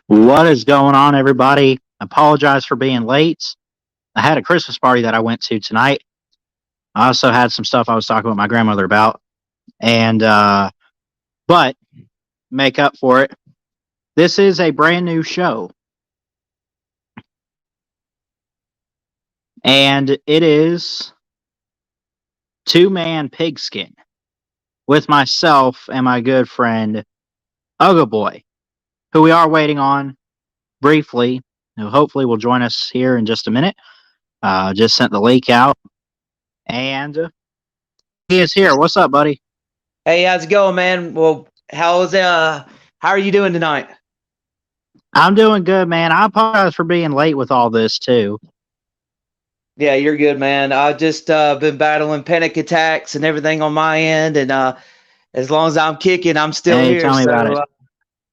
What is going on, everybody? Apologize for being late. I had a Christmas party that I went to tonight. I also had some stuff I was talking with my grandmother about, and but make up for it. This is a brand new show, and it is two-man Pigskin with myself and my good friend UGA-BOY, who we are waiting on briefly, who hopefully will join us here in just a minute. Just sent the link out, and he is here. What's up, buddy? Hey, how's it going, man? Well, how are you doing tonight? I'm doing good, man. I apologize for being late with all this too. Yeah, you're good, man. I've just been battling panic attacks and everything on my end, and as long as I'm kicking, I'm still Hey, here. tell me So, about it.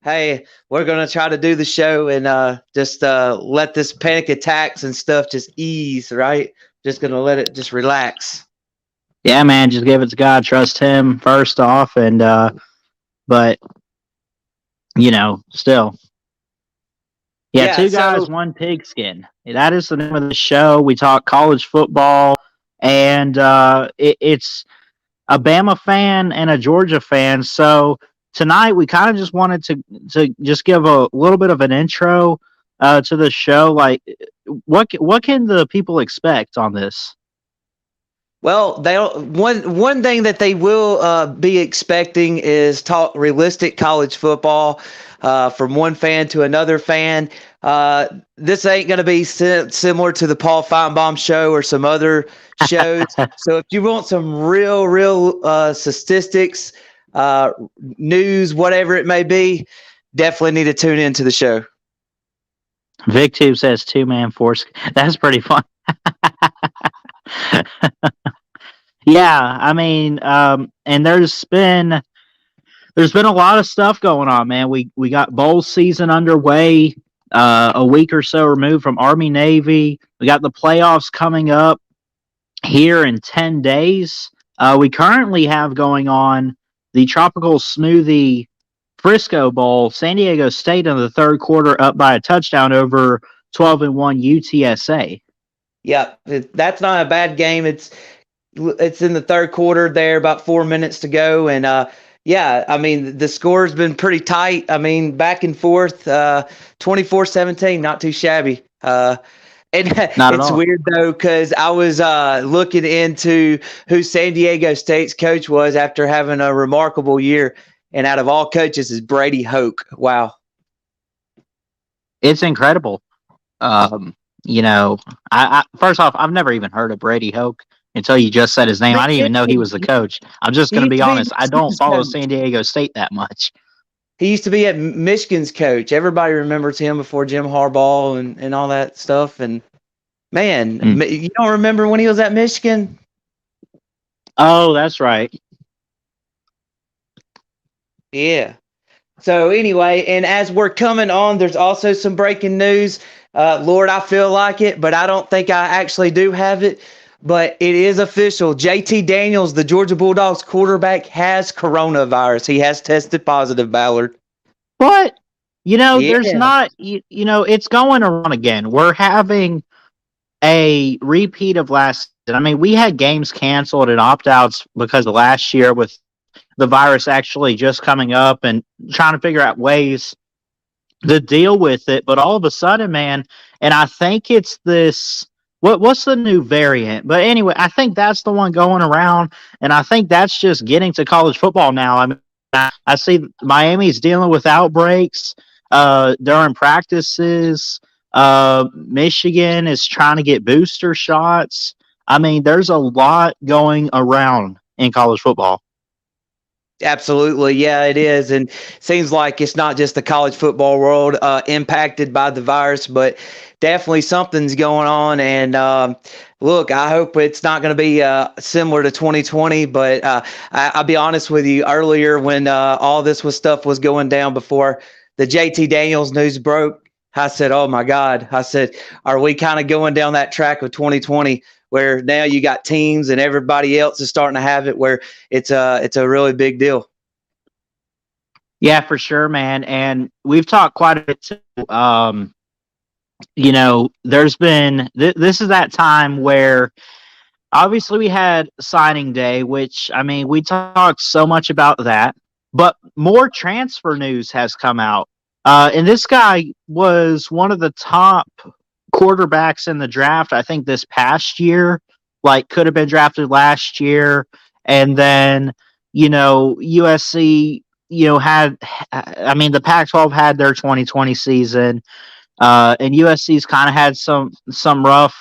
Hey, we're gonna try to do the show and just let this panic attacks and stuff just ease, right? Just gonna let it just relax. Yeah, man, just give it to God. Trust Him first off, and but still, yeah, Yeah. two guys, So one pigskin. That is the name of the show. We talk college football, and it's a Bama fan and a Georgia fan. So tonight we kind of just wanted to just give a little bit of an intro to the show. Like, what can the people expect on this? Well, they one thing that they will be expecting is talk realistic college football from one fan to another fan. This ain't going to be similar to the Paul Feinbaum show or some other shows. So if you want some real statistics, news, whatever it may be, definitely need to tune into the show. VicTube says two-man force. That's pretty fun. Yeah, I mean, and there's been a lot of stuff going on, man. We got bowl season underway, a week or so removed from Army Navy. We got the playoffs coming up here in 10 days. We currently have going on the Tropical Smoothie Frisco Bowl. San Diego State in the third quarter up by a touchdown over 12-1 UTSA. Yeah, that's not a bad game. It's in the third quarter there, about 4 minutes to go. And yeah, I mean, the score's been pretty tight. I mean, back and forth, 24-17, not too shabby. And Not at it's all. weird, though, because I was looking into who San Diego State's coach was after having a remarkable year. And out of all coaches is Brady Hoke. Wow. It's incredible. I first off, I've never even heard of Brady Hoke until you just said his name. Me I didn't even know he was the too. coach. I'm just He going to used be to be honest. I don't Michigan's follow coach. San Diego State that much. He used to be at Michigan's coach. Everybody remembers him before Jim Harbaugh and all that stuff. And man, you don't remember when he was at Michigan? Oh, that's right. Yeah. So anyway, and as we're coming on, there's also some breaking news. Lord, I feel like it, but I don't think I actually do have it. But it is official. JT Daniels, the Georgia Bulldogs quarterback, has coronavirus. He has tested positive, Ballard. But there's Yeah. not. It's going around again. We're having a repeat of last season. I mean, we had games canceled and opt outs because of last year with the virus actually just coming up and trying to figure out ways to deal with it. But all of a sudden, man, and I think it's this. What's the new variant? But anyway, I think that's the one going around, and I think that's just getting to college football now. I mean, I see Miami's dealing with outbreaks during practices. Michigan is trying to get booster shots. I mean, there's a lot going around in college football. Absolutely. Yeah, it is. And seems like it's not just the college football world impacted by the virus, but definitely something's going on. And look, I hope it's not going to be similar to 2020, but I'll be honest with you, earlier when all this stuff was going down before the JT Daniels news broke, I said, oh my God. I said, are we kind of going down that track of 2020 where now you got teams and everybody else is starting to have it where it's a really big deal? Yeah, for sure, man. And we've talked quite a bit too. There's been this is that time where obviously we had signing day, which I mean, we talked so much about that, but more transfer news has come out. And this guy was one of the top quarterbacks in the draft, I think, this past year, like could have been drafted last year. And then, USC, I mean, the Pac 12 had their 2020 season, and USC's kind of had some rough,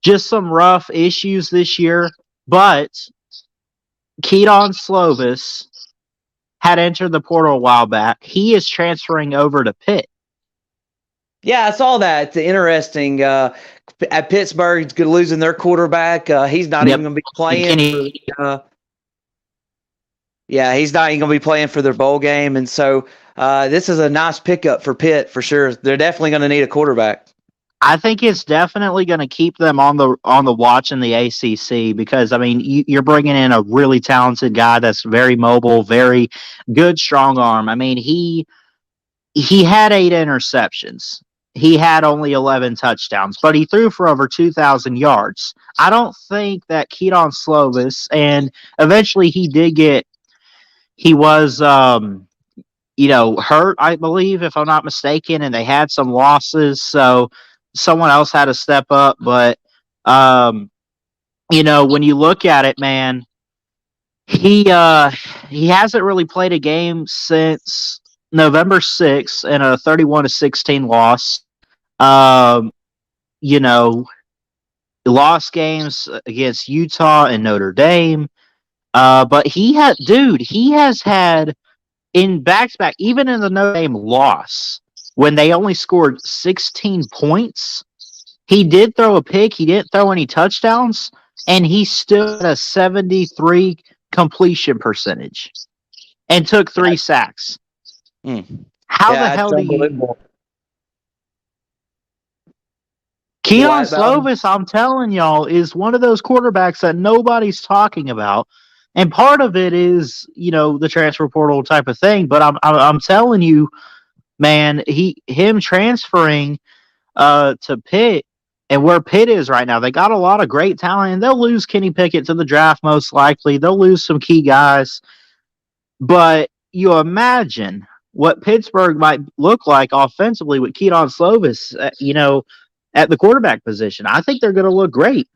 just some rough issues this year. But Keaton Slovis had entered the portal a while back. He is transferring over to Pitt. Yeah, I saw that. It's interesting. At Pittsburgh, losing their quarterback. He's not Yep. even going to be playing. Kenny, Yeah, he's not even going to be playing for their bowl game, and so this is a nice pickup for Pitt for sure. They're definitely going to need a quarterback. I think it's definitely going to keep them on the watch in the ACC because I mean you're bringing in a really talented guy that's very mobile, very good strong arm. I mean he had 8 interceptions. He had only 11 touchdowns, but he threw for over 2,000 yards. I don't think that Keaton Slovis, and eventually he was hurt, I believe, if I'm not mistaken, and they had some losses, so someone else had to step up. But when you look at it, man, he hasn't really played a game since November 6th in a 31-16 loss. You know, lost games against Utah and Notre Dame. But he has had in back-to-back, even in the Notre Dame loss, when they only scored 16 points, he did throw a pick. He didn't throw any touchdowns, and he still had a 73 completion percentage and took 3 sacks. How the hell do you... Keaton Slovis, I'm telling y'all, is one of those quarterbacks that nobody's talking about. And part of it is, the transfer portal type of thing. But I'm telling you, man, him transferring to Pitt and where Pitt is right now, they got a lot of great talent, and they'll lose Kenny Pickett to the draft most likely. They'll lose some key guys. But you imagine what Pittsburgh might look like offensively with Keaton Slovis, at the quarterback position. I think they're going to look great.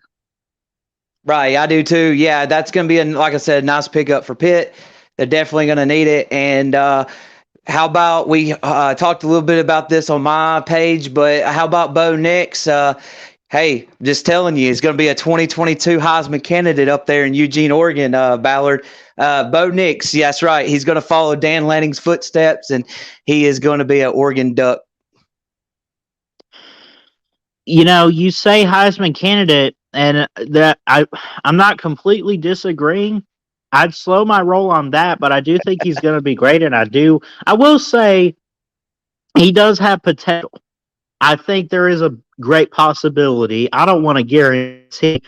Right, I do too. Yeah, that's going to be, like I said, a nice pickup for Pitt. They're definitely going to need it. And how about we talked a little bit about this on my page, but how about Bo Nix? Hey, just telling you, he's going to be a 2022 Heisman candidate up there in Eugene, Oregon, Ballard. Bo Nix, yeah, that's right. He's going to follow Dan Lanning's footsteps, and he is going to be an Oregon Duck. You say Heisman candidate, and that I'm not completely disagreeing. I'd slow my roll on that, but I do think he's going to be great, and I will say he does have potential. I think there is a great possibility. I don't want to guarantee,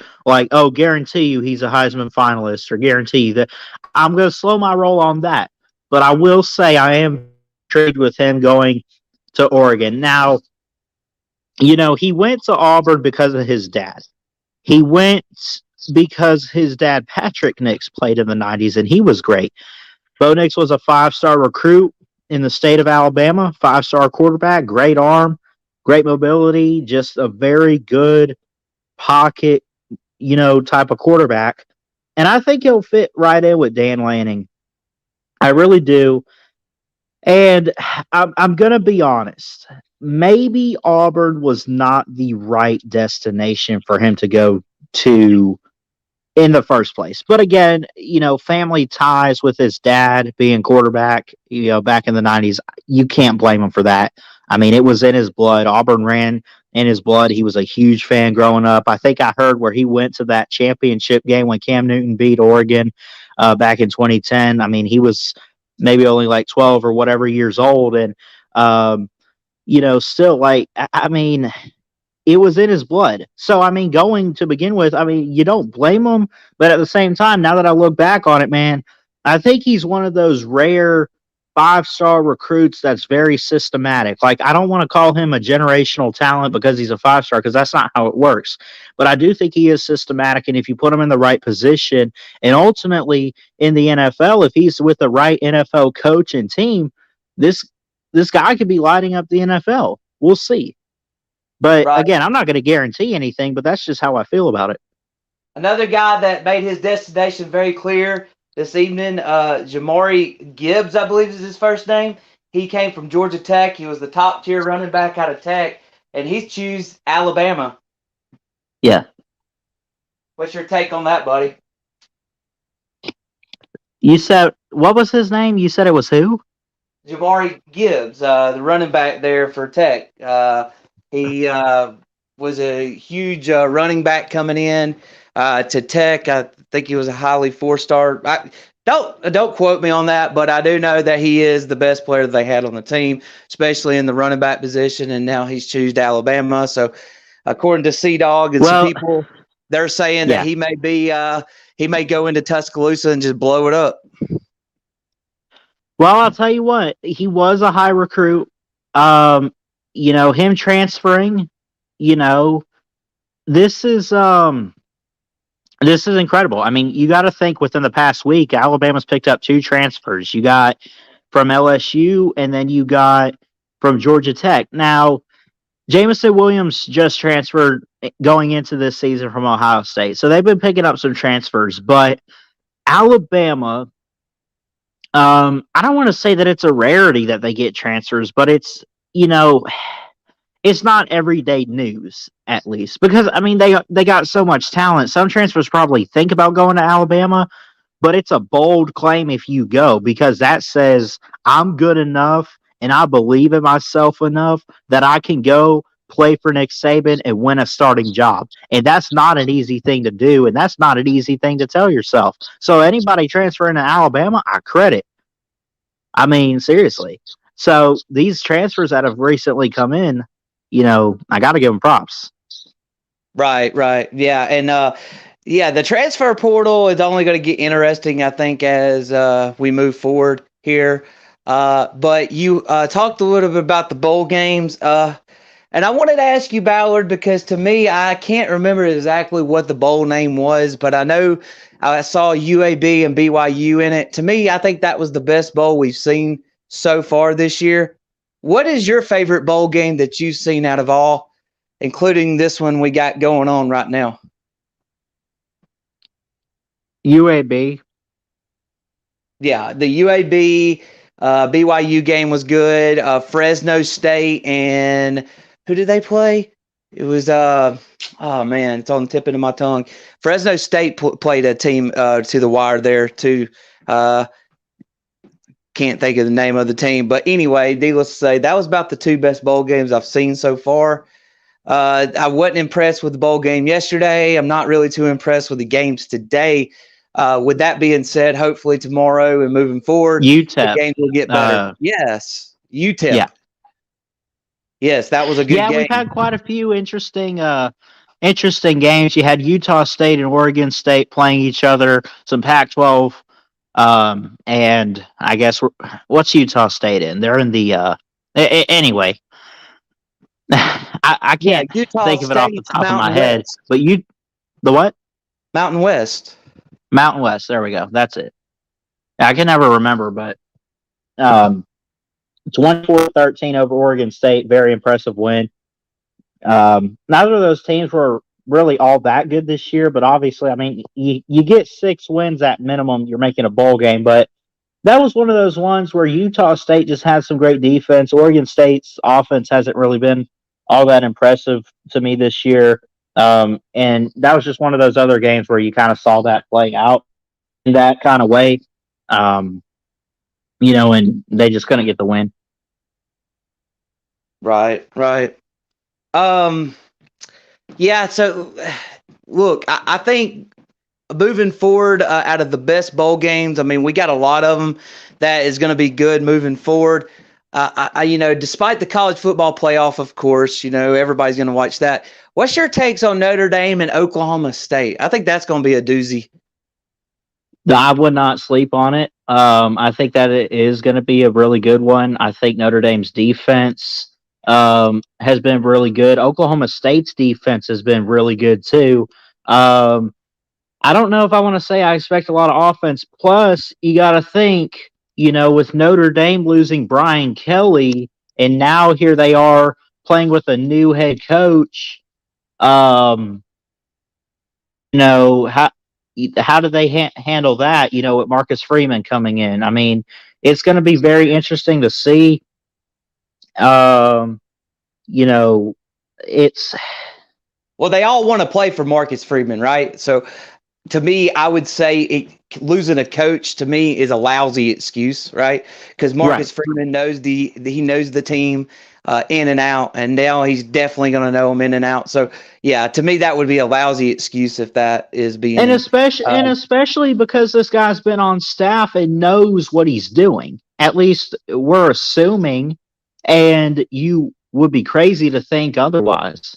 guarantee you he's a Heisman finalist or guarantee you that. I'm going to slow my roll on that, but I will say I am intrigued with him going to Oregon. Now, he went to Auburn because of his dad. He went because his dad, Patrick Nix, played in the 90s, and he was great. Bo Nix was a 5-star recruit in the state of Alabama, 5-star quarterback, great arm, great mobility, just a very good pocket, type of quarterback. And I think he'll fit right in with Dan Lanning. I really do. And I'm going to be honest. Maybe Auburn was not the right destination for him to go to in the first place. But again, family ties with his dad being quarterback, back in the 90s, you can't blame him for that. I mean, it was in his blood. Auburn ran in his blood. He was a huge fan growing up. I think I heard where he went to that championship game when Cam Newton beat Oregon back in 2010. I mean, he was maybe only like 12 or whatever years old. And, still I mean, it was in his blood. So, I mean, going to begin with, I mean, you don't blame him. But at the same time, now that I look back on it, man, I think he's one of those rare 5-star recruits that's very systematic. Like, I don't want to call him a generational talent because he's a 5-star, because that's not how it works. But I do think he is systematic, and if you put him in the right position, and ultimately in the NFL, if he's with the right NFL coach and team, this guy could be lighting up the NFL. We'll see. But Right. again, I'm not going to guarantee anything, but that's just how I feel about it. Another guy that made his destination very clear this evening, Jamari Gibbs, I believe is his first name. He came from Georgia Tech. He was the top tier running back out of Tech, and he's choose Alabama. Yeah. What's your take on that, buddy? You said, what was his name? You said it was who? Jamari Gibbs, the running back there for Tech. He was a huge running back coming in to Tech. I think he was a highly 4-star. Don't quote me on that, but I do know that he is the best player they had on the team, especially in the running back position. And now he's chosen Alabama. So, according to C-Dog and some people, they're saying that he may go into Tuscaloosa and just blow it up. Well, I'll tell you what, he was a high recruit. Him transferring, this is incredible. I mean, you got to think within the past week, Alabama's picked up 2 transfers. You got from LSU, and then you got from Georgia Tech. Now, Jameson Williams just transferred going into this season from Ohio State. So they've been picking up some transfers, but Alabama, I don't want to say that it's a rarity that they get transfers, but it's not everyday news, at least, because I mean they got so much talent. Some transfers probably think about going to Alabama, but it's a bold claim if you go, because that says I'm good enough and I believe in myself enough that I can go play for Nick Saban and win a starting job. And that's not an easy thing to do, and that's not an easy thing to tell yourself. So anybody transferring to Alabama, I credit. I mean, seriously. So these transfers that have recently come in, I got to give them props. Right. Yeah. And, the transfer portal is only going to get interesting, I think, as we move forward here. But you talked a little bit about the bowl games. And I wanted to ask you, Ballard, because to me, I can't remember exactly what the bowl name was, but I know I saw UAB and BYU in it. To me, I think that was the best bowl we've seen so far this year. What is your favorite bowl game that you've seen out of all, including this one we got going on right now? UAB. Yeah, the UAB BYU game was good. Fresno State and who did they play? It was oh man, it's on the tip of my tongue. Fresno State played a team to the wire there too. Can't think of the name of the team, but anyway, needless to say, that was about the 2 best bowl games I've seen so far. I wasn't impressed with the bowl game yesterday. I'm not really too impressed with the games today. With that being said, hopefully tomorrow and moving forward, UTEP. the games will get better. Yes, UTEP. Yeah. Yes, that was a good game. Yeah, we've had quite a few interesting games. You had Utah State and Oregon State playing each other, some Pac-12, and I guess what's Utah State in? They're in the anyway. I can't think of it off the top of my head. But the what? Mountain West. Mountain West. There we go. That's it. I can never remember, but 24-13 over Oregon State. Very impressive win. Neither of those teams were really all that good this year, but obviously, I mean, you get 6 wins at minimum, you're making a bowl game. But that was one of those ones where Utah State just had some great defense. Oregon State's offense hasn't really been all that impressive to me this year. And that was just one of those other games where you kind of saw that play out in that kind of way. And they just couldn't get the win. Right. Yeah, so look, I think moving forward out of the best bowl games, I mean, we got a lot of them that is going to be good moving forward. Despite the college football playoff, of course, everybody's going to watch that. What's your takes on Notre Dame and Oklahoma State? I think that's going to be a doozy. I would not sleep on it. I think that it is going to be a really good one. I think Notre Dame's defense has been really good. Oklahoma State's defense has been really good too. Um, I don't know if I want to say I expect a lot of offense. Plus, you got to think, with Notre Dame losing Brian Kelly, and now here they are playing with a new head coach. Um, how do they handle that? With Marcus Freeman coming in, I mean, it's going to be very interesting to see. Um, you know, it's Well, they all want to play for Marcus Freeman, right? So to me, I would say losing a coach to me is a lousy excuse, right? Because right. Marcus Freeman knows he knows the team in and out, and now he's definitely going to know them in and out. So yeah, to me, that would be a lousy excuse if that is And being. especially Uh, and especially because this guy's been on staff and knows what he's doing. At least we're assuming, and you would be crazy to think otherwise.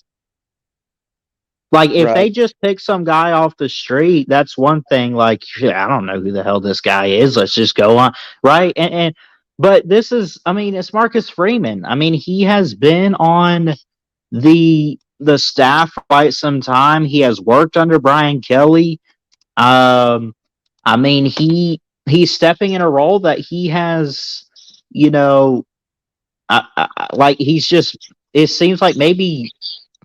Like if right. they just pick some guy off the street, that's one thing. Like I don't know who the hell this guy is. Let's just go on, right? And but this is, I mean, it's Marcus Freeman. I mean, he has been on the staff for quite some time. He has worked under Brian Kelly. Um, I mean, he's stepping in a role that he has, you know, like he's just. It seems like maybe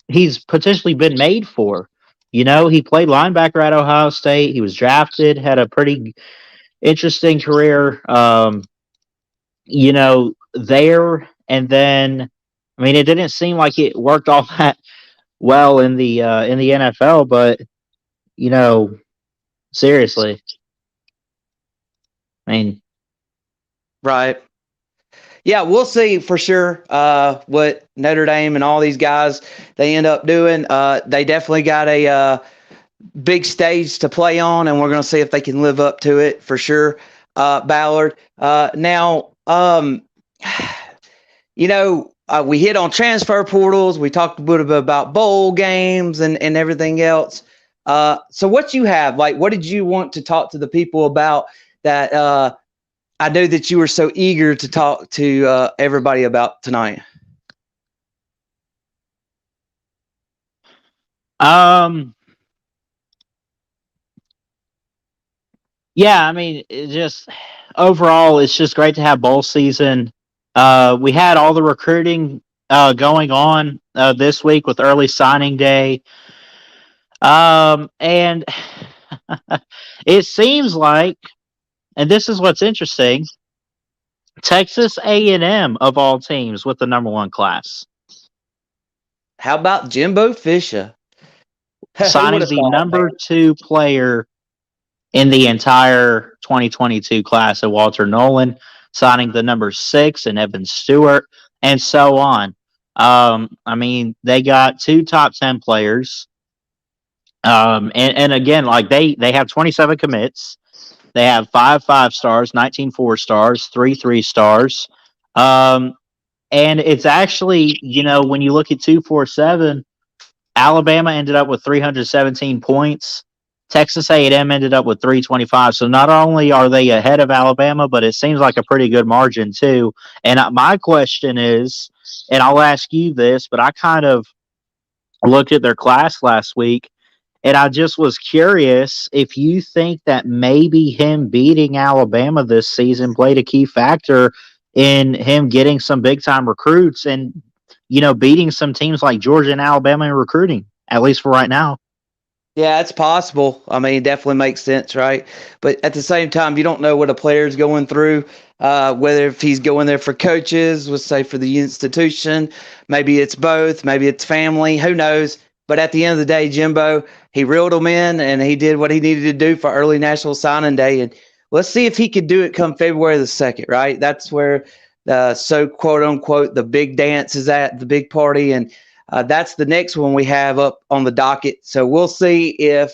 he's potentially been made for. He played linebacker at Ohio State. He was drafted, had a pretty interesting career. There and then, I mean, it didn't seem like it worked all that well in the NFL, but you know, seriously, I mean, Right. Yeah, we'll see for sure what Notre Dame and all these guys they end up doing. They definitely got a big stage to play on, and we're going to see if they can live up to it for sure. Ballard. Now, we hit on transfer portals. We talked a bit about bowl games and everything else. So what you have, like, what did you want to talk to the people about that I know that you were so eager to talk to everybody about tonight? um, yeah, I mean, it just overall, it's just great to have bowl season. We had all the recruiting going on this week with early signing day. And it seems like, and this is what's interesting, Texas A&M of all teams with the number one class, How about Jimbo Fisher? Who would signing have the thought, number man? two player in the entire 2022 class of Walter Nolan, signing the number six and Evan Stewart, and so on. I mean, they got two top 10 players. And again, like they have 27 commits. They have 5 5 stars, 19 4 stars, 3 3 stars. Um, and it's actually, when you look at 247, Alabama ended up with 317 points. Texas A&M ended up with 325. So not only are they ahead of Alabama, but it seems like a pretty good margin too. And my question is, and I'll ask you this, but I kind of looked at their class last week, and I just was curious if you think that maybe him beating Alabama this season played a key factor in him getting some big time recruits and, beating some teams like Georgia and Alabama in recruiting, at least for right now. Yeah, it's possible. I mean, it definitely makes sense, right? But at the same time, you don't know what a player's going through, whether if he's going there for coaches, let's say for the institution, maybe it's both, maybe it's family, who knows? But at the end of the day, Jimbo, he reeled them in and he did what he needed to do for early National Signing Day. And let's see if he could do it come February the 2nd, right? That's where so quote unquote the big dance is at, the big party. And that's the next one we have up on the docket. So we'll see if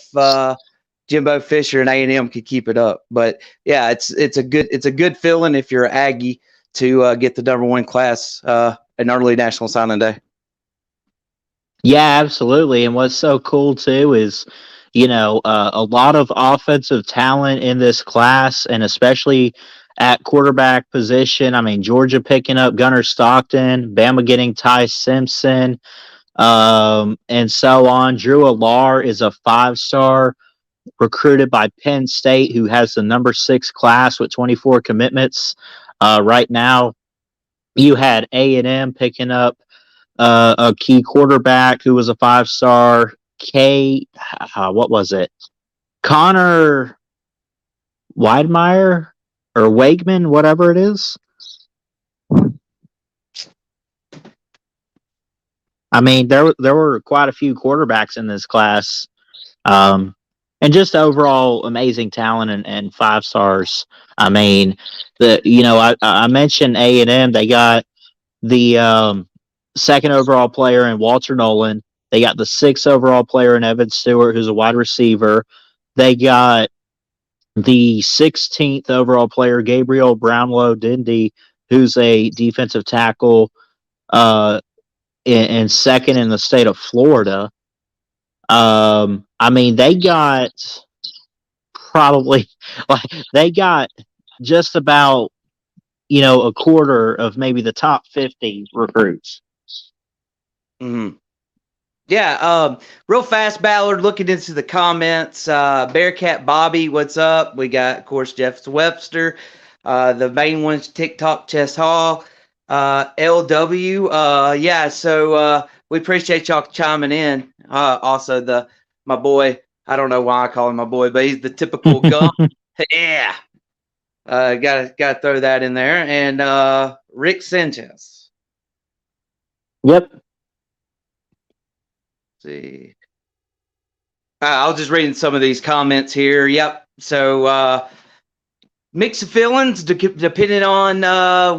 Jimbo Fisher and A&M could keep it up. But yeah, it's a good feeling if you're an Aggie to get the number one class in early National Signing Day. Yeah, absolutely. And what's so cool too is, A lot of offensive talent in this class, and especially at quarterback position. I mean, Georgia picking up Gunnar Stockton, Bama getting Ty Simpson, and so on. Drew Alar is a 5-star recruited by Penn State, who has the number 6 class with 24 commitments. Right now, you had A&M picking up a key quarterback who was a 5-star. What was it? Connor Weidmeyer or Wakeman, whatever it is. I mean, there were quite a few quarterbacks in this class, and just overall amazing talent and 5-stars. I mean, I mentioned A&M. They got the second overall player in Walter Nolan. They got the 6th overall player in Evan Stewart, who's a wide receiver. They got the 16th overall player, Gabriel Brownlow Dindy, who's a defensive tackle, and second in the state of Florida. I mean, they got just about, a quarter of maybe the top 50 recruits. Mm-hmm. Yeah, real fast, Ballard, looking into the comments. Bearcat Bobby, what's up? We got, of course, Jeff Webster. The main ones, TikTok Chess Hall. LW. So we appreciate y'all chiming in. Also, my boy, I don't know why I call him my boy, but he's the typical Gump. Yeah. Gotta throw that in there. And Rick Sanchez. Yep. See. I'll just read some of these comments here. Yep. So mix of feelings depending on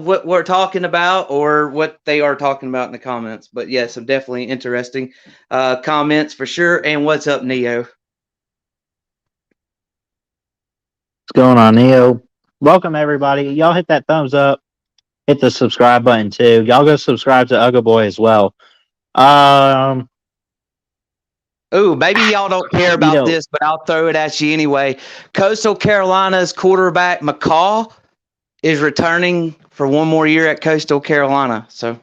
what we're talking about or what they are talking about in the comments. But yeah, some definitely interesting comments for sure. And what's up, Neo? What's going on, Neo? Welcome, everybody. Y'all hit that thumbs up. Hit the subscribe button, too. Y'all go subscribe to UGA-BOY as well. Oh, maybe y'all don't care about this, but I'll throw it at you anyway. Coastal Carolina's quarterback McCall is returning for one more year at Coastal Carolina. So,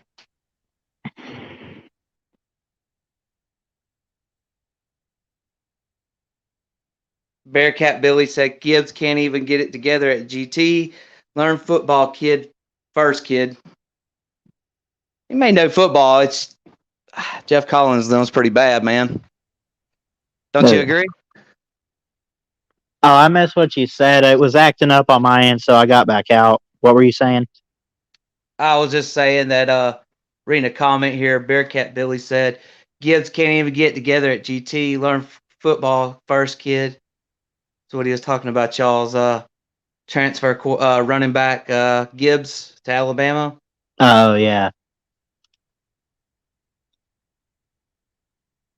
Bearcat Billy said Gibbs can't even get it together at GT. Learn football, kid. First, kid. He may know football. It's Jeff Collins knows pretty bad, man. Don't you agree? Oh, I missed what you said. It was acting up on my end, so I got back out. What were you saying? I was just saying that, reading a comment here, Bearcat Billy said, Gibbs can't even get together at GT. Learn football first, kid. That's what he was talking about, y'all's transfer running back Gibbs to Alabama. Oh, yeah.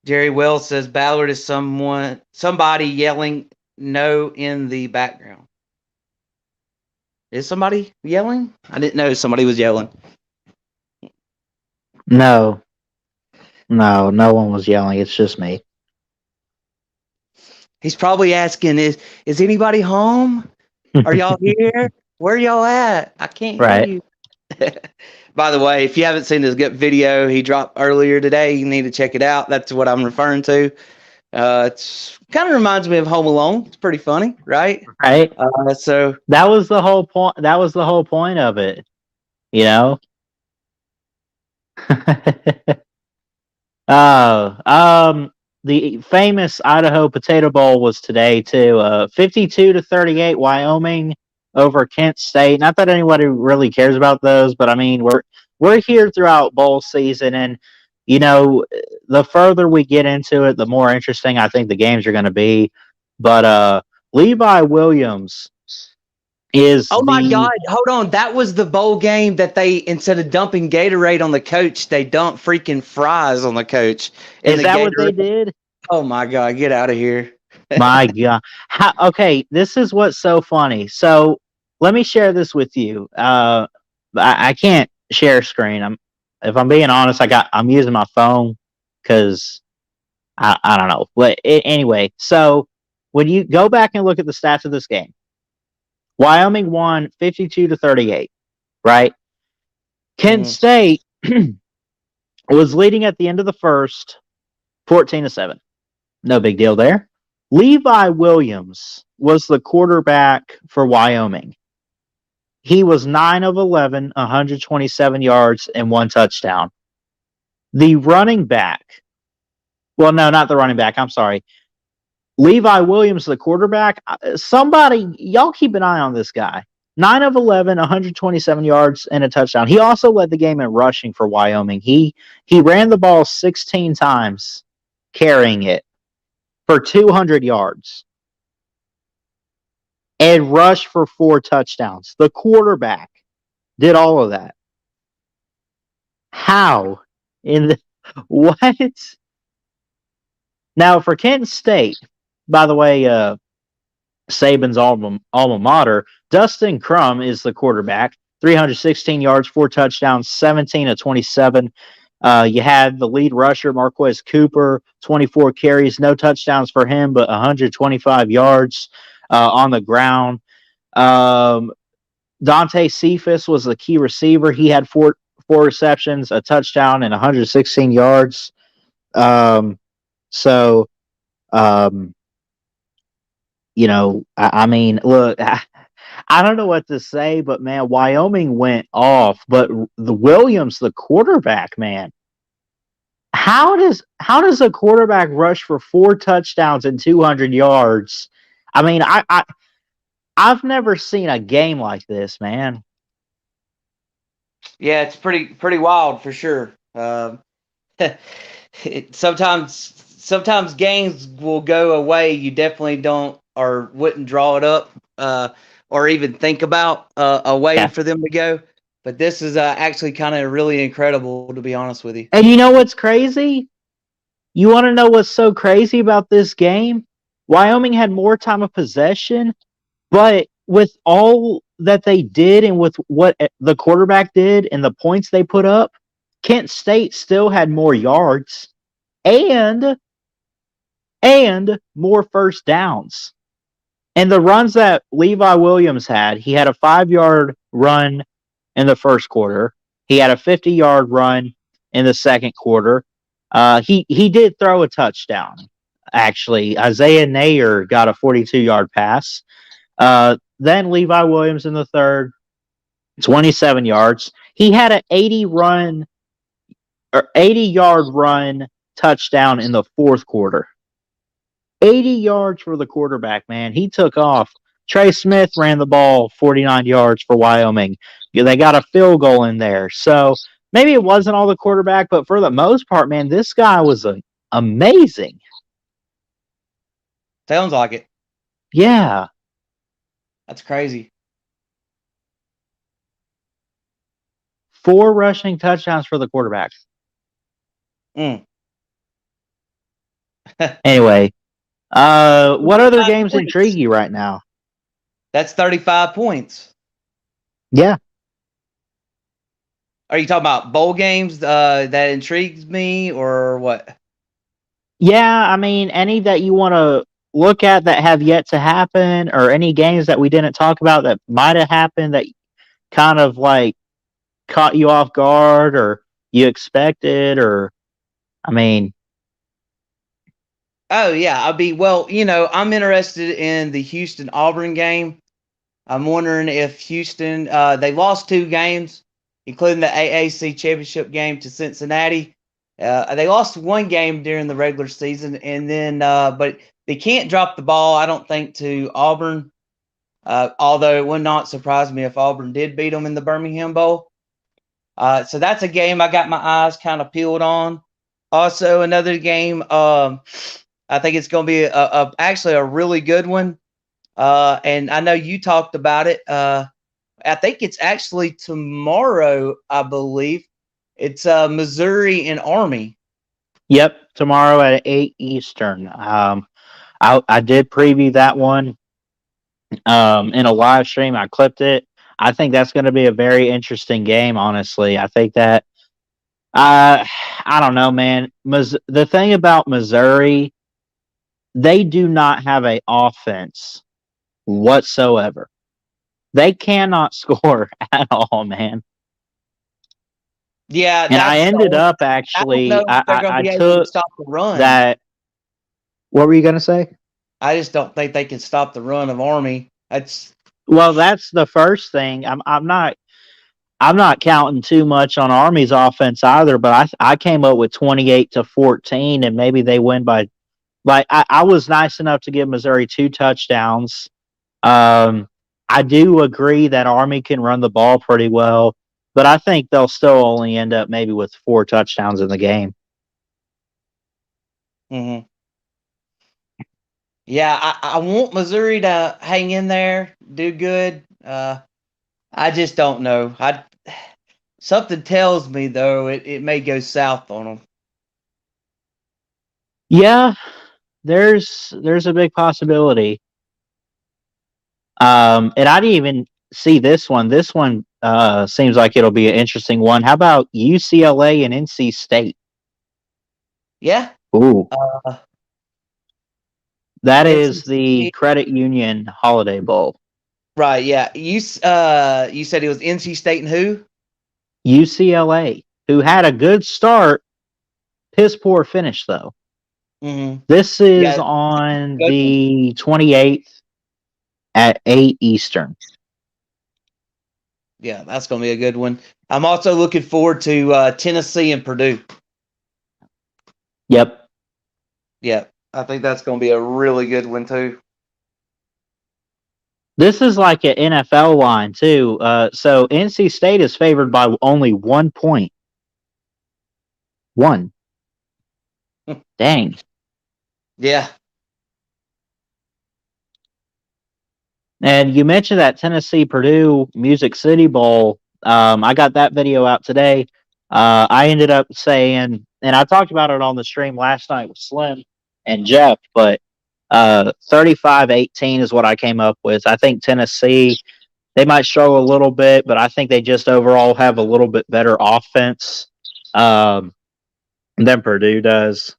Jerry Wells says Ballard is somebody yelling no in the background. Is somebody yelling? I didn't know somebody was yelling. No one was yelling. It's just me. He's probably asking, is anybody home? Are y'all here? Where y'all at? I can't hear you. By the way, if you haven't seen his video he dropped earlier today, you need to check it out. That's what I'm referring to. It's kind of reminds me of Home Alone. It's pretty funny, right? Right. So that was the whole point. That was the whole point of it. The famous Idaho Potato Bowl was today too. 52-38, Wyoming over Kent State. Not that anybody really cares about those, but I mean we're here throughout bowl season, and the further we get into it, the more interesting I think the games are going to be. But Levi Williams is my God, hold on. That was the bowl game that they, instead of dumping Gatorade on the coach, they dumped freaking fries on the coach. Is that what they did? Oh my God, get out of here. My God. Okay, this is what's so funny. So let me share this with you. I can't share screen. If I'm being honest, I'm using my phone because I don't know. But anyway, so when you go back and look at the stats of this game, Wyoming won 52-38, right? Kent Mhm. State was leading at the end of the first 14-7. No big deal there. Levi Williams was the quarterback for Wyoming. He was 9 of 11, 127 yards, and 1 touchdown. The running back, well, no, not the running back. I'm sorry. Levi Williams, the quarterback. Somebody, y'all keep an eye on this guy. 9 of 11, 127 yards, and a touchdown. He also led the game in rushing for Wyoming. He ran the ball 16 times, carrying it for 200 yards, and rushed for 4 touchdowns. The quarterback did all of that. How? In the what? Now for Kent State, by the way, Saban's alma mater, Dustin Crum is the quarterback. 316 yards, 4 touchdowns, 17 of 27. You had the lead rusher, Marquez Cooper, 24 carries, no touchdowns for him, but 125 yards on the ground. Dante Cephas was the key receiver. He had four receptions, a touchdown, and 116 yards. So, I mean, look, I don't know what to say, but man, Wyoming went off. But the Williams, the quarterback, man, how does a quarterback rush for 4 touchdowns and 200 yards? I mean, I've never seen a game like this, man. Yeah, it's pretty wild for sure. Sometimes games will go away you definitely don't or wouldn't draw it up or even think about a way Yeah. for them to go. But this is actually kind of really incredible, to be honest with you. And you know what's crazy? You want to know what's so crazy about this game? Wyoming had more time of possession, but with all that they did and with what the quarterback did and the points they put up, Kent State still had more yards and more first downs. And the runs that Levi Williams had, he had a 5-yard run in the first quarter. He had a 50-yard run in the second quarter. He did throw a touchdown, actually. Isaiah Nayer got a 42-yard pass. Then Levi Williams in the third, 27 yards. He had an 80-yard run touchdown in the fourth quarter. 80 yards for the quarterback, man. He took off. Trey Smith ran the ball 49 yards for Wyoming. They got a field goal in there. So maybe it wasn't all the quarterback, but for the most part, man, this guy was amazing. Sounds like it. Yeah. That's crazy. 4 rushing touchdowns for the quarterback. Anyway, what other games intrigue you right now? That's 35 points. Yeah. Are you talking about bowl games that intrigues me or what? Yeah, I mean, any that you want to look at that have yet to happen, or any games that we didn't talk about that might have happened that kind of like caught you off guard or you expected, or I mean. Oh yeah, I'm interested in the Houston Auburn game. I'm wondering if Houston they lost 2 games, including the AAC championship game to Cincinnati. They lost 1 game during the regular season, and then but they can't drop the ball, I don't think, to Auburn. Although it would not surprise me if Auburn did beat them in the Birmingham Bowl. So that's a game I got my eyes kind of peeled on. Also, another game. I think it's going to be actually a really good one. And I know you talked about it. I think it's actually tomorrow, I believe. It's Missouri and Army. Yep, tomorrow at 8 Eastern. I did preview that one in a live stream. I clipped it. I think that's going to be a very interesting game, honestly. I think that I don't know, man. The thing about Missouri, they do not have a offense whatsoever. They cannot score at all, man. Yeah, And I that's the ended only, up I don't know actually, if they're going to I be able to took stop the run. that. What were you going to say? I just don't think they can stop the run of Army. That's Well, that's the first thing. I'm not counting too much on Army's offense either, but I came up with 28-14, and maybe they win by like I was nice enough to give Missouri 2 touchdowns. Um, I do agree that Army can run the ball pretty well, but I think they'll still only end up maybe with 4 touchdowns in the game. mm-hmm. Yeah, I want Missouri to hang in there, do good. I just don't know. Something tells me though it may go south on them. Yeah, there's a big possibility. And I didn't even see this one. This one seems like it'll be an interesting one. How about UCLA and NC State? Yeah. Ooh, that is NC the State. Credit Union Holiday Bowl. Right, yeah. You said it was NC State and who? UCLA, who had a good start, piss poor finish though. Mm-hmm. This is Yeah, on good one. the 28th at 8 Eastern. Yeah, that's going to be a good one. I'm also looking forward to Tennessee and Purdue. Yep. Yeah, I think that's going to be a really good one too. This is like an NFL line too. So NC State is favored by only 1 point. One. Dang. Yeah. And you mentioned that Tennessee Purdue Music City Bowl. I got that video out today. I ended up saying, and I talked about it on the stream last night with Slim and Jeff, but 35-18 is what I came up with. I think Tennessee, they might struggle a little bit, but I think they just overall have a little bit better offense than Purdue does.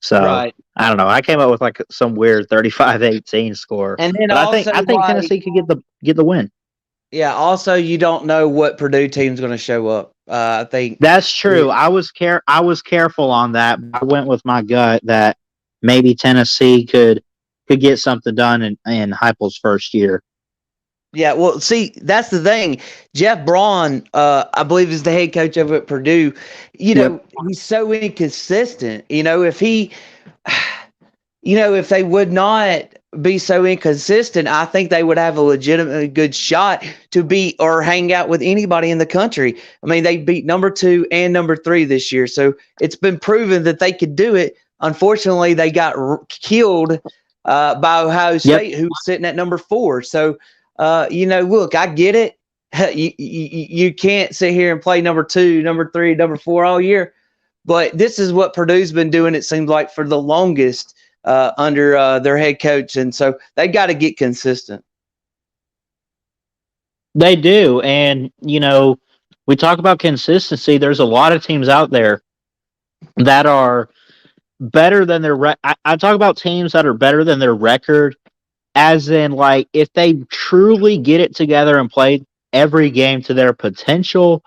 So Right. I don't know. I came up with like some weird 35-18 score, And then but also I think like Tennessee could get the win. yeah, also you don't know what Purdue team's going to show up. I think That's true. I was careful on that. I went with my gut that maybe Tennessee could get something done in Heupel's first year. yeah, well, see, that's the thing. Jeff Braun, I believe, is the head coach over at Purdue. You know, he's so inconsistent. If they would not be so inconsistent, I think they would have a legitimately good shot to beat or hang out with anybody in the country. I mean, they beat number 2 and number 3 this year, so it's been proven that they could do it. Unfortunately, they got killed by Ohio State, who was sitting at number 4. So, look, I get it. You can't sit here and play number 2, number 3, number 4 all year, but this is what Purdue's been doing, it seems like, for the longest under their head coach, and so they got to get consistent. They do, and we talk about consistency. There's a lot of teams out there that are better than their. I talk about teams that are better than their record, as in like if they truly get it together and play every game to their potential,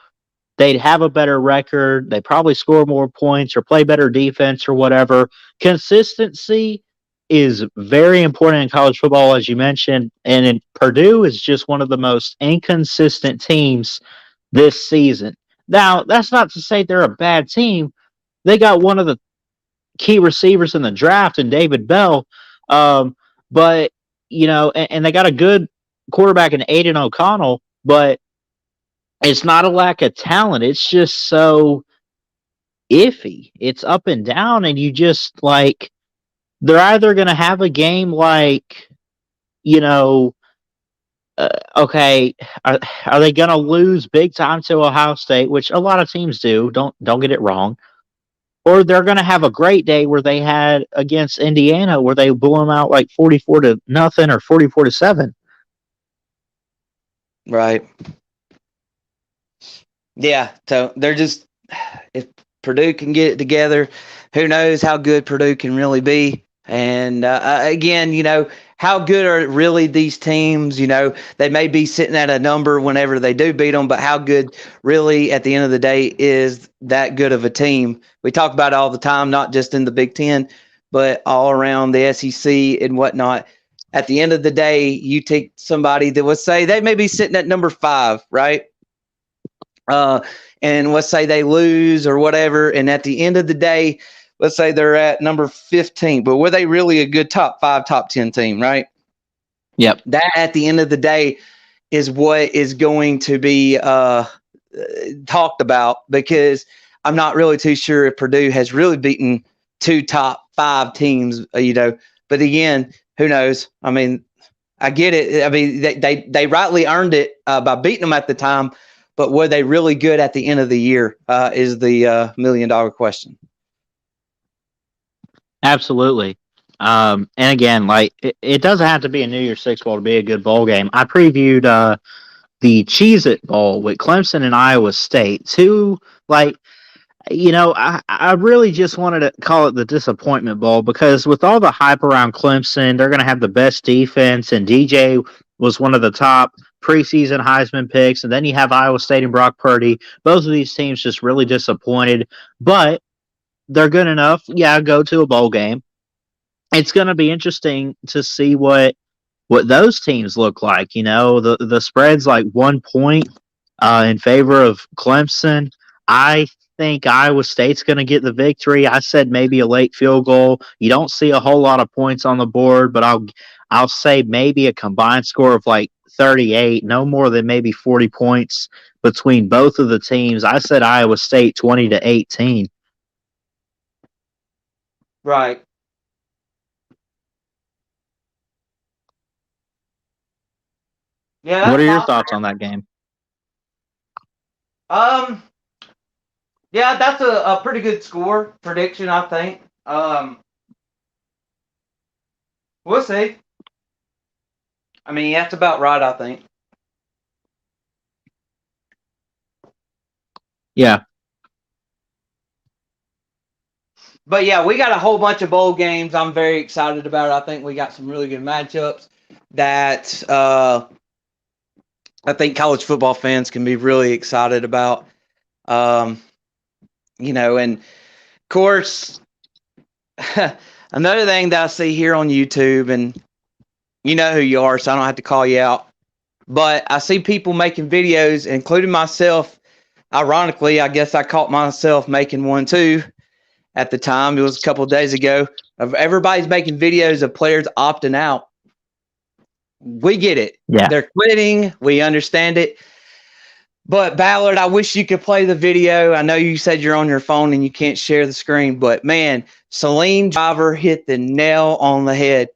they'd have a better record. They probably score more points or play better defense or whatever. Consistency is very important in college football, as you mentioned. And Purdue is just one of the most inconsistent teams this season. Now, that's not to say they're a bad team. They got one of the key receivers in the draft in David Bell. But, and they got a good quarterback in Aiden O'Connell, but it's not a lack of talent. It's just so iffy. It's up and down, and you just like they're either going to have a game like, okay, are they going to lose big time to Ohio State, which a lot of teams do. Don't get it wrong. Or they're going to have a great day where they had against Indiana, where they blew them out like 44-0 or 44-7. Right. Yeah, so they're just if Purdue can get it together, who knows how good Purdue can really be. And again, how good are really these teams? They may be sitting at a number whenever they do beat them, but how good really at the end of the day is that good of a team? We talk about it all the time, not just in the Big Ten, but all around the SEC and whatnot. At the end of the day, you take somebody that would say they may be sitting at number 5, right? And let's say they lose or whatever. And at the end of the day, let's say they're at number 15, but were they really a good top 5, top 10 team, right? Yep. That at the end of the day is what is going to be talked about, because I'm not really too sure if Purdue has really beaten 2 top 5 teams, but again, who knows? I mean, I get it. I mean, they rightly earned it by beating them at the time, but were they really good at the end of the year is the $1 million question. Absolutely. And again, like it doesn't have to be a New Year's Six bowl to be a good bowl game. I previewed the Cheez-It Bowl with Clemson and Iowa State. Two, like, I really just wanted to call it the Disappointment Bowl because with all the hype around Clemson, they're going to have the best defense, and DJ was one of the top preseason Heisman picks. And then you have Iowa State and Brock Purdy. Both of these teams just really disappointed, but they're good enough. Yeah, go to a bowl game. It's going to be interesting to see what those teams look like. The spread's like 1 point in favor of Clemson. I think Iowa State's going to get the victory. I said maybe a late field goal. You don't see a whole lot of points on the board, but I'll say maybe a combined score of like 38, no more than maybe 40 points between both of the teams. I said Iowa State 20-18. Right. Yeah. What are your thoughts on that game? Yeah, that's a pretty good score prediction, I think. We'll see. I mean, that's about right, I think. Yeah. But yeah, we got a whole bunch of bowl games I'm very excited about. I think we got some really good matchups that I think college football fans can be really excited about. And of course, another thing that I see here on YouTube, and you know who you are, so I don't have to call you out, but I see people making videos, including myself. Ironically, I guess I caught myself making one too at the time. It was a couple of days ago. Of everybody's making videos of players opting out. We get it. Yeah. They're quitting. We understand it. But Ballard, I wish you could play the video. I know you said you're on your phone and you can't share the screen, but man, Saline Driver hit the nail on the head.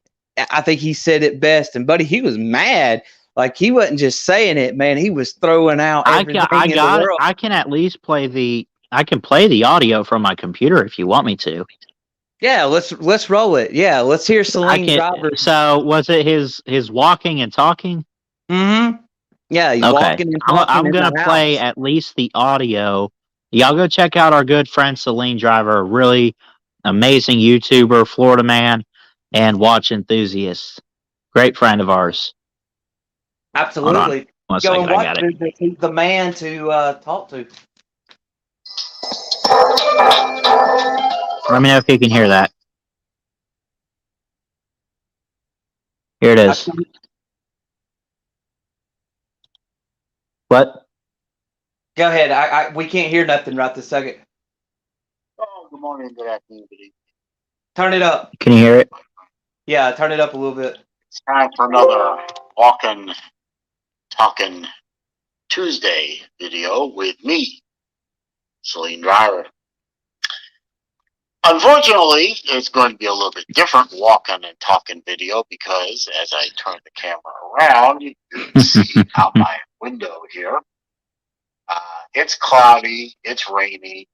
I think he said it best. And buddy, he was mad. Like, he wasn't just saying it, man. He was throwing out everything I in the got world. it. I can at least play the audio from my computer if you want me to. Yeah, let's roll it. Yeah, let's hear Saline Driver. So was it his walking and talking? Mm-hmm. Yeah, he's walking and talking. I'm gonna play at least the audio. Y'all go check out our good friend Saline Driver, a really amazing YouTuber, Florida man, and watch enthusiast. Great friend of ours. Absolutely. Go and watch it. He's the man to talk to. Let me know if you can hear that. Here it is. What? Go ahead. We can't hear nothing right this second. Oh, good morning, good afternoon, good evening. Turn it up. Can you hear it? Yeah, turn it up a little bit. It's time for another Walking, Talking Tuesday video with me, Saline Driver. Unfortunately, it's going to be a little bit different walking and talking video because as I turn the camera around, you can see out my window here. It's cloudy, it's rainy,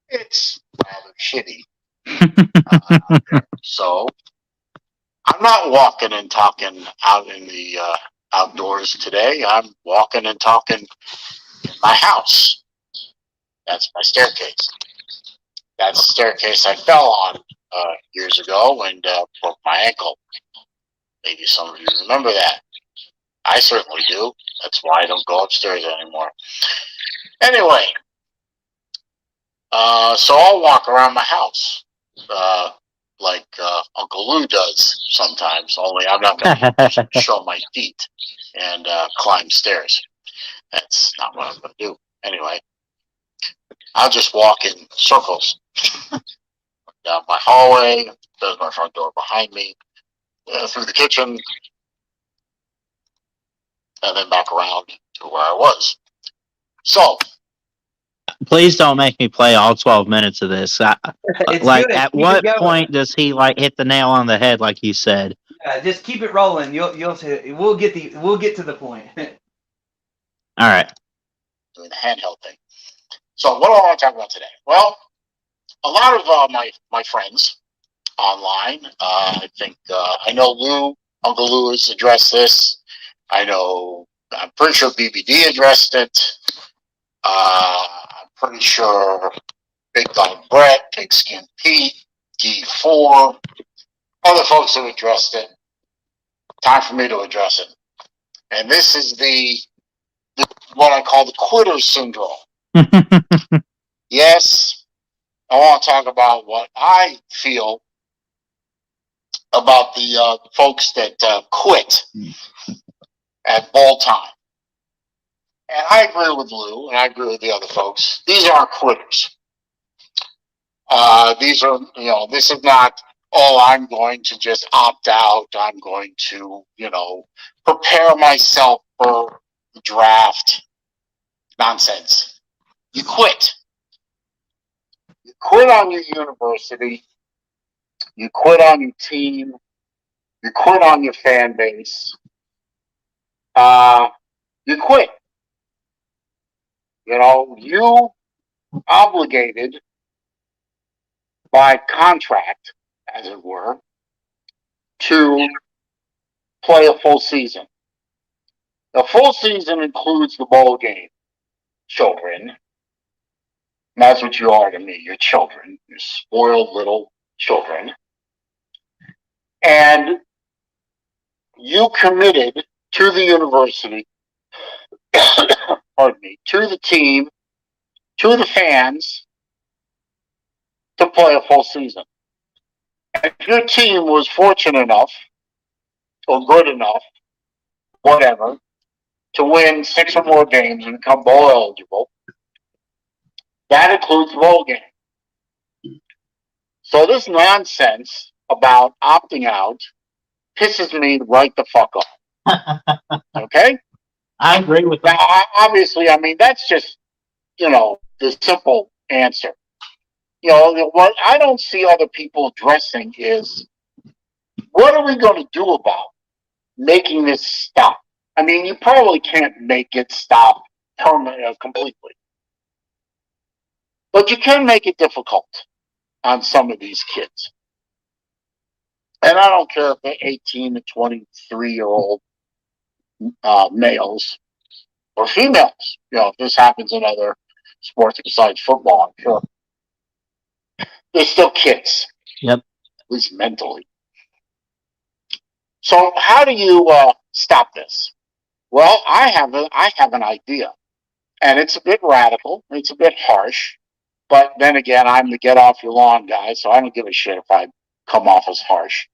it's rather shitty. So I'm not walking and talking out in the outdoors today. I'm walking and talking in my house. That's my staircase. That's the staircase I fell on years ago and broke my ankle. Maybe some of you remember that. I certainly do. That's why I don't go upstairs anymore. Anyway, so I'll walk around my house like Uncle Lou does sometimes, only I'm not going to show my feet and climb stairs. That's not what I'm going to do. Anyway, I'll just walk in circles down my hallway, there's my front door behind me, through the kitchen, and then back around to where I was. So, please don't make me play all 12 minutes of this. It's Like, good. at Keep what it going. point does he like hit the nail on the head, like you said? Just keep it rolling. You'll see. We'll get to the point. All right. doing the handheld thing. So, what do I want to talk about today? Well, a lot of my friends online, I think, I know Uncle Lou has addressed this. I'm pretty sure BBD addressed it. I'm pretty sure Big Dog Brett, Pigskin Pete, D4, other folks have addressed it. Time for me to address it. And this is the what I call the quitter syndrome. Yes, I want to talk about what I feel about the folks that quit at bowl time. And I agree with Lou, and I agree with the other folks. These are quitters. These are, this is not, I'm going to just opt out. I'm going to, prepare myself for the draft. Nonsense. You quit. You quit on your university. You quit on your team. You quit on your fan base. You quit. You obligated by contract, as it were, to play a full season. The full season includes the bowl game, children. And that's what you are to me. You're children. You're spoiled little children. And you committed to the university, pardon me, to the team, to the fans, to play a full season. And if your team was fortunate enough, or good enough, whatever, to win 6 or more games and become bowl eligible, that includes the bowl game. So this nonsense about opting out pisses me right the fuck off. Okay? I agree with that. Now, obviously, that's just, the simple answer. What I don't see other people addressing is, what are we going to do about making this stop? You probably can't make it stop completely. But you can make it difficult on some of these kids. And I don't care if they're 18 to 23-year-old males or females. If this happens in other sports besides football, I'm sure. They're still kids. Yep. At least mentally. So how do you stop this? Well, I have an idea. And it's a bit radical. It's a bit harsh. But then again, I'm the get off your lawn guy, so I don't give a shit if I come off as harsh.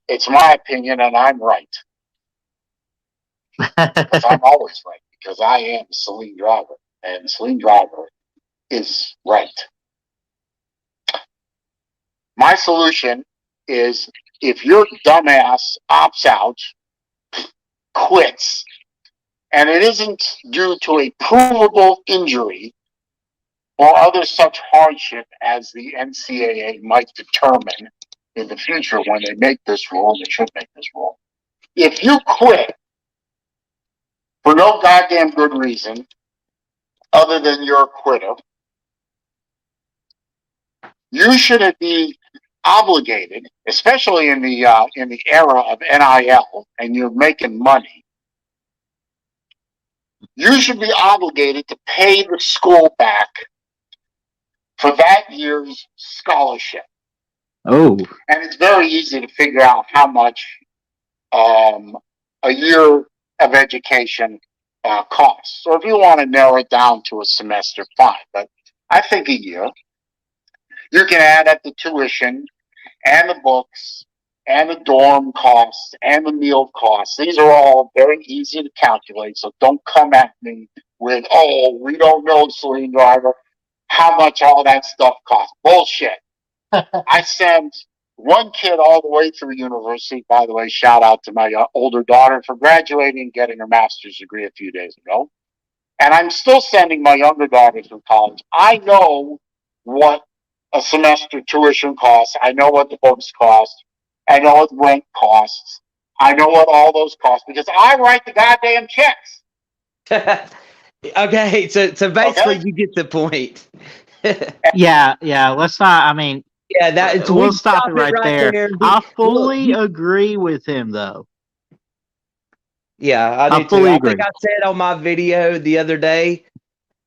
It's my opinion, and I'm right. Because I'm always right, because I am Celine Driver, and Celine Driver is right. My solution is, if your dumbass opts out, quits, and it isn't due to a provable injury or other such hardship as the NCAA might determine in the future when they make this rule, they should make this rule. If you quit for no goddamn good reason other than you're a quitter, you should be obligated, especially in the era of NIL, and you're making money. you should be obligated to pay the school back for that year's scholarship. Oh, And it's very easy to figure out how much a year of education costs. So if you want to narrow it down to a semester, fine. But I think a year. You can add up the tuition and the books and the dorm costs and the meal costs. These are all very easy to calculate. So don't come at me with, oh, we don't know, Celine Driver, how much all that stuff costs. Bullshit. I sent one kid all the way through university. By the way, shout out to my older daughter for graduating and getting her master's degree a few days ago. And I'm still sending my younger daughter through college. I know what a semester tuition costs. I know what the books cost. I know what rent costs. I know what all those cost because I write the goddamn checks. Okay, so basically you get the point. yeah. Let's not. I mean, yeah, we'll stop it right there. I fully Look, agree with him, though. Yeah, I do fully too. agree. I think I said on my video the other day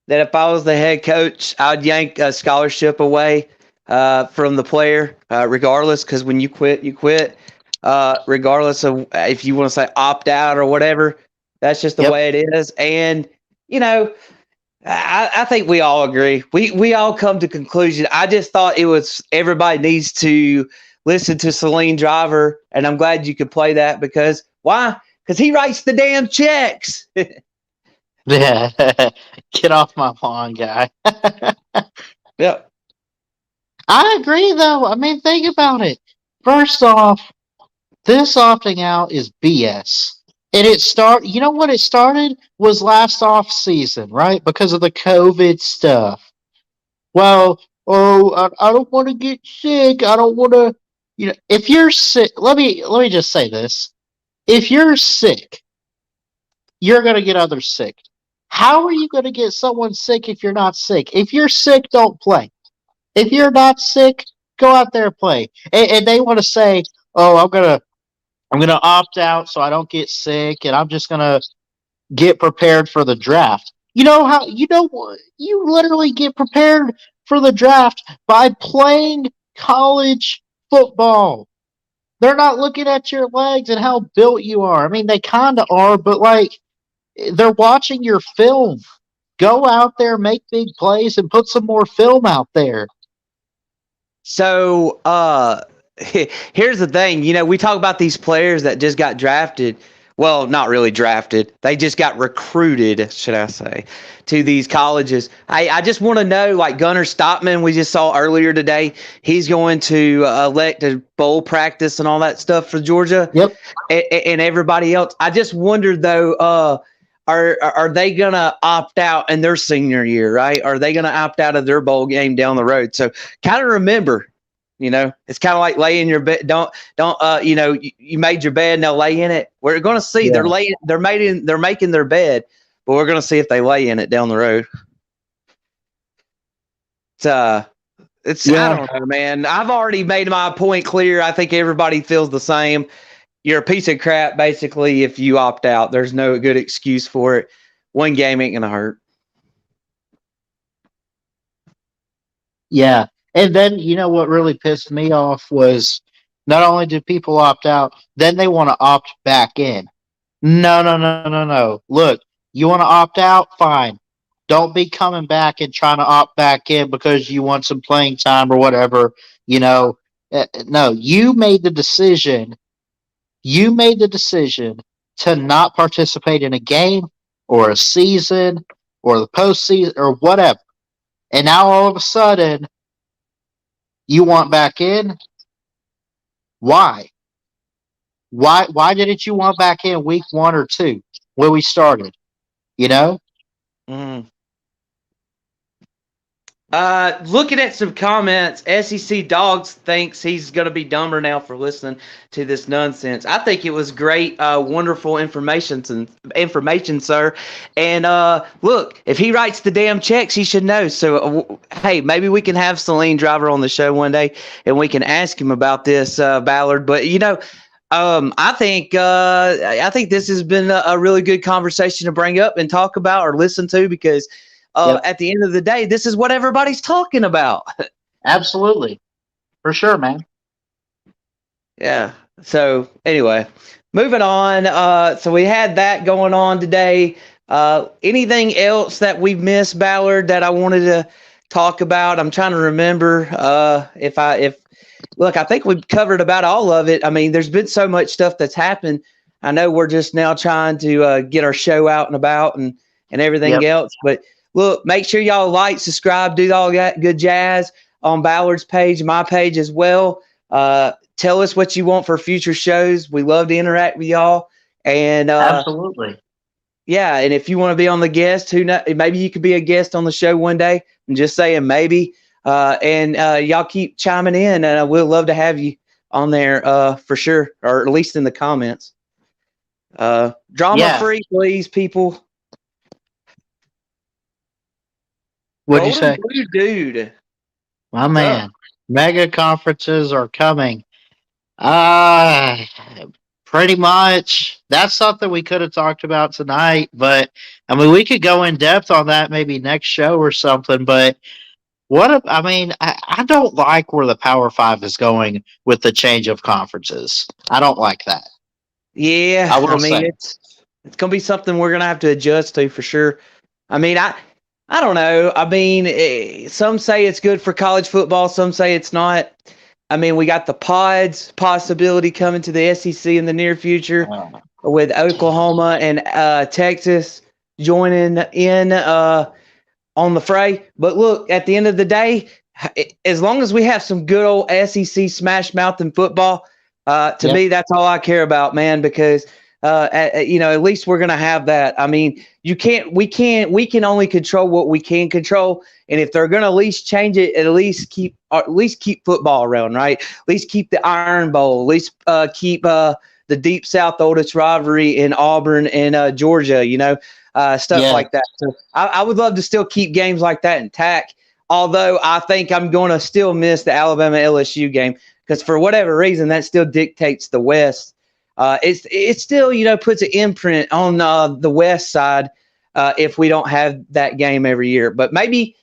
that if I was the head coach, I'd yank a scholarship away from the player, regardless, because when you quit, you quit. Regardless of if you want to say opt out or whatever, that's just the way it is. And, you know, I think we all agree. We all come to conclusion. I just thought it was everybody needs to listen to Celine Driver, and I'm glad you could play that because why? Because he writes the damn checks. Yeah, get off my lawn, guy. Yep. I agree, though. I mean, think about it. First off, this opting out is BS. And you know what it started was last off season, right? Because of the COVID stuff. Well, I don't want to get sick. I don't want to, if you're sick, let me just say this. If you're sick, you're going to get others sick. How are you going to get someone sick if you're not sick? If you're sick, don't play. If you're not sick, go out there and play. And they want to say, "Oh, I'm gonna opt out so I don't get sick, and I'm just gonna get prepared for the draft." You know how you literally get prepared for the draft by playing college football. They're not looking at your legs and how built you are. I mean, they kind of are, but like they're watching your film. Go out there, make big plays, and put some more film out there. So here's the thing. You know, we talk about these players that just got drafted. Well, not really drafted. They just got recruited, should I say, to these colleges. I just want to know, like Gunnar Stockman, we just saw earlier today, he's going to elect a bowl practice and all that stuff for Georgia. Yep. And everybody else. I just wonder, though, are they going to opt out in their senior year, right? Are they going to opt out of their bowl game down the road? So kind of remember, you know, it's kind of like laying your bed. Don't you know, you made your bed, now lay in it. We're going to see they're making their bed, but we're going to see if they lay in it down the road. I don't know, man. I've already made my point clear. I think everybody feels the same. You're a piece of crap, basically, if you opt out. There's no good excuse for it. One game ain't going to hurt. Yeah. And then, you know what really pissed me off was not only did people opt out, then they want to opt back in. No. Look, you want to opt out? Fine. Don't be coming back and trying to opt back in because you want some playing time or whatever. You know, no, you made the decision. You made the decision to not participate in a game or a season or the postseason or whatever. And now all of a sudden, you want back in? Why? Why didn't you want back in week 1 or 2 when we started? You know? Looking at some comments, SEC Dogs thinks he's going to be dumber now for listening to this nonsense. I think it was great, wonderful information, sir. And look, if he writes the damn checks, he should know. So, hey, maybe we can have Celine Driver on the show one day, and we can ask him about this, Ballard. But, you know, I think this has been a really good conversation to bring up and talk about or listen to because Yep. at the end of the day, this is what everybody's talking about. Absolutely. For sure, man. Yeah. So anyway, moving on. So we had that going on today. Anything else that we've missed, Ballard, that I wanted to talk about? I'm trying to remember if look, I think we've covered about all of it. I mean, there's been so much stuff that's happened. I know we're just now trying to get our show out and about and everything else. But look, make sure y'all like, subscribe, do all that good jazz on Ballard's page, my page as well. Tell us what you want for future shows. We love to interact with y'all. And Absolutely. yeah, and if you want to be on the guest, maybe you could be a guest on the show one day. I'm just saying maybe. And y'all keep chiming in, and we'll love to have you on there for sure, or at least in the comments. Drama free, please, people. What'd you say? Blue dude. My man. Mega conferences are coming. Pretty much. That's something we could have talked about tonight, but I mean, we could go in depth on that maybe next show or something. But I don't like where the Power Five is going with the change of conferences. I don't like that. Yeah, I mean, it's going to be something we're going to have to adjust to for sure. I mean, I don't know. I mean, some say it's good for college football. Some say it's not. I mean, we got the pods possibility coming to the SEC in the near future with Oklahoma and Texas joining in on the fray. But look, at the end of the day, as long as we have some good old SEC smash mouth in football, to me, that's all I care about, man, because at least we're going to have that. I mean, we can only control what we can control. And if they're going to at least change it, at least keep football around, right? At least keep the Iron Bowl, at least keep the Deep South oldest rivalry in Auburn and Georgia, stuff like that. So I would love to still keep games like that intact. Although I think I'm going to still miss the Alabama LSU game because for whatever reason, that still dictates the West. It still, puts an imprint on the West side if we don't have that game every year. But maybe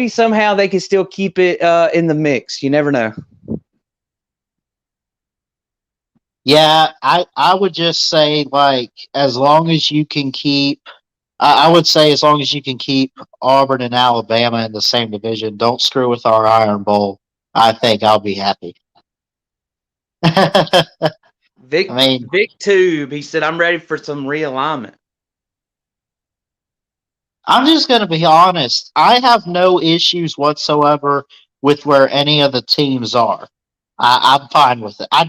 somehow they can still keep it in the mix. You never know. Yeah, I would just say, like, as long as you can keep I would say as long as you can keep Auburn and Alabama in the same division, don't screw with our Iron Bowl. I think I'll be happy. Vic Tube, he said, I'm ready for some realignment. I'm just going to be honest. I have no issues whatsoever with where any of the teams are. I'm fine with it. I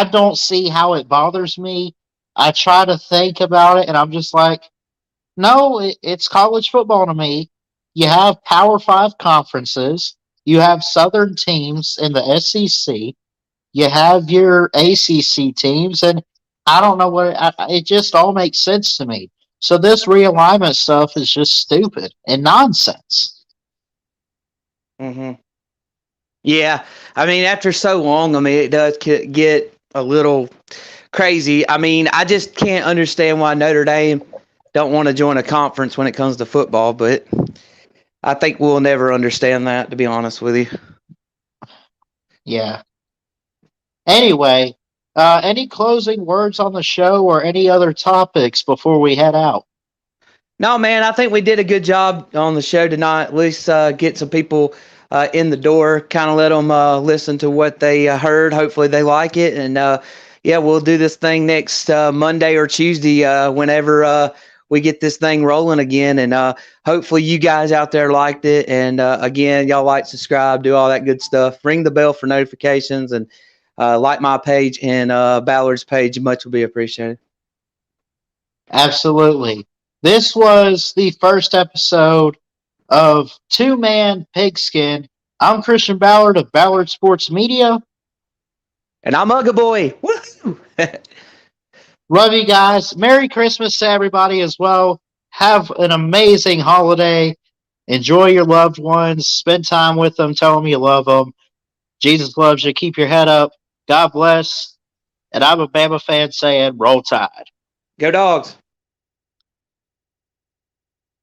don't see how it bothers me. I try to think about it, and I'm just like, no, it's college football to me. You have Power 5 conferences. You have Southern teams in the SEC. You have your ACC teams, and I don't know it just all makes sense to me. So this realignment stuff is just stupid and nonsense. Mm-hmm. Yeah, I mean, after so long, I mean, it does get a little crazy. I mean, I just can't understand why Notre Dame don't want to join a conference when it comes to football, but I think we'll never understand that, to be honest with you. Yeah. Anyway, any closing words on the show or any other topics before we head out? No, man, I think we did a good job on the show tonight. At least get some people in the door, kind of let them listen to what they heard. Hopefully they like it. And, we'll do this thing next Monday or Tuesday whenever we get this thing rolling again. And hopefully you guys out there liked it. And, again, y'all like, subscribe, do all that good stuff. Ring the bell for notifications and like my page and Ballard's page. Much will be appreciated. Absolutely. This was the first episode of Two Man Pigskin. I'm Christian Ballard of Ballard Sports Media. And I'm UGA-BOY. Woo! Love you guys. Merry Christmas to everybody as well. Have an amazing holiday. Enjoy your loved ones. Spend time with them. Tell them you love them. Jesus loves you. Keep your head up. God bless. And I'm a Bama fan saying, roll tide. Go Dogs.